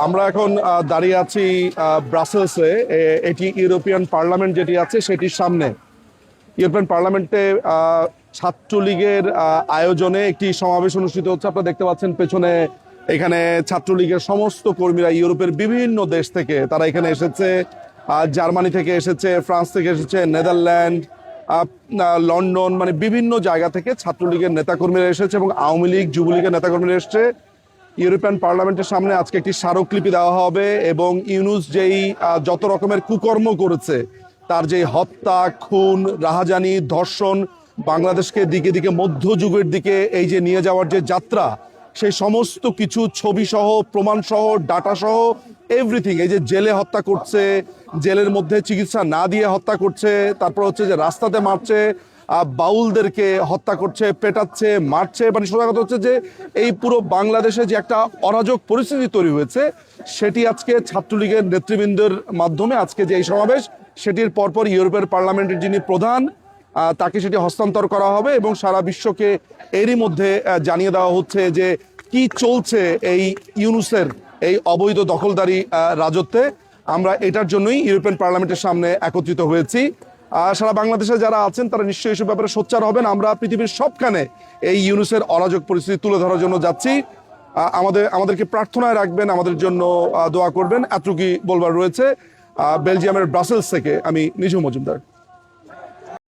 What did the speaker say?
আমরা এখন দাঁড়িয়ে আছি ব্রাসেলসে। এটি ইউরোপিয়ান পার্লামেন্ট যেটি আছে সেটির সামনে। ইউরোপিয়ান পার্লামেন্টে ছাত্রলীগের আয়োজনে একটি সমাবেশ অনুষ্ঠিত হচ্ছে। আপনারা দেখতে পাচ্ছেন পেছনে, এখানে ছাত্রলীগের সমস্ত কর্মীরা ইউরোপের বিভিন্ন দেশ থেকে তারা এখানে এসেছে। জার্মানি থেকে এসেছে, ফ্রান্স থেকে এসেছে, নেদারল্যান্ড, লন্ডন, মানে বিভিন্ন জায়গা থেকে ছাত্রলীগের নেতাকর্মীরা এসেছে এবং আওয়ামী লীগ যুবলীগের নেতাকর্মীরা এসেছে। ইউরোপিয়ান পার্লামেন্টের সামনে আজকে একটি স্মারকলিপি দেওয়া হবে এবং ইউনূস যেই যত রকমের কুকর্ম করেছে, তার যে হত্যা, খুন, রাহাজানি, ধর্ষণ, বাংলাদেশকে দিকে দিকে মধ্যযুগের দিকে এই যে নিয়ে যাওয়ার যে যাত্রা, সেই সমস্ত কিছু ছবি সহ, প্রমাণ সহ, ডাটা সহ, এভরিথিং। এই যে জেলে হত্যা করছে, জেলের মধ্যে চিকিৎসা না দিয়ে হত্যা করছে, তারপর হচ্ছে যে রাস্তাতে মারছে, বাউলদেরকে হত্যা করছে, পেটাচ্ছে, মারছে। মানে সোজা কথা হচ্ছে যে এই পুরো বাংলাদেশে যে একটা অরাজক পরিস্থিতি তৈরি হয়েছে, সেটি আজকে ছাত্রলীগের নেতৃবৃন্দের মাধ্যমে আজকে যে এই সমাবেশ, সেটির পরপর ইউরোপের পার্লামেন্টের যিনি প্রধান, তাকে সেটি হস্তান্তর করা হবে এবং সারা বিশ্বকে এরই মধ্যে জানিয়ে দেওয়া হচ্ছে যে কি চলছে এই ইউনূসের এই অবৈধ দখলদারি রাজত্বে। আমরা এটার জন্যই ইউরোপিয়ান পার্লামেন্টের সামনে একত্রিত হয়েছি। সারা বাংলাদেশে যারা আছেন তারা নিশ্চয়ই এসব ব্যাপারে সোচ্চার হবেন। আমরা পৃথিবীর সবখানে এই ইউনূসের অরাজক পরিস্থিতি তুলে ধরার জন্য যাচ্ছি। আমাদেরকে প্রার্থনায় রাখবেন, আমাদের জন্য দোয়া করবেন, এতটুকুই বলবার রয়েছে। বেলজিয়ামের ব্রাসেলস থেকে আমি নিঝুম মজুমদার।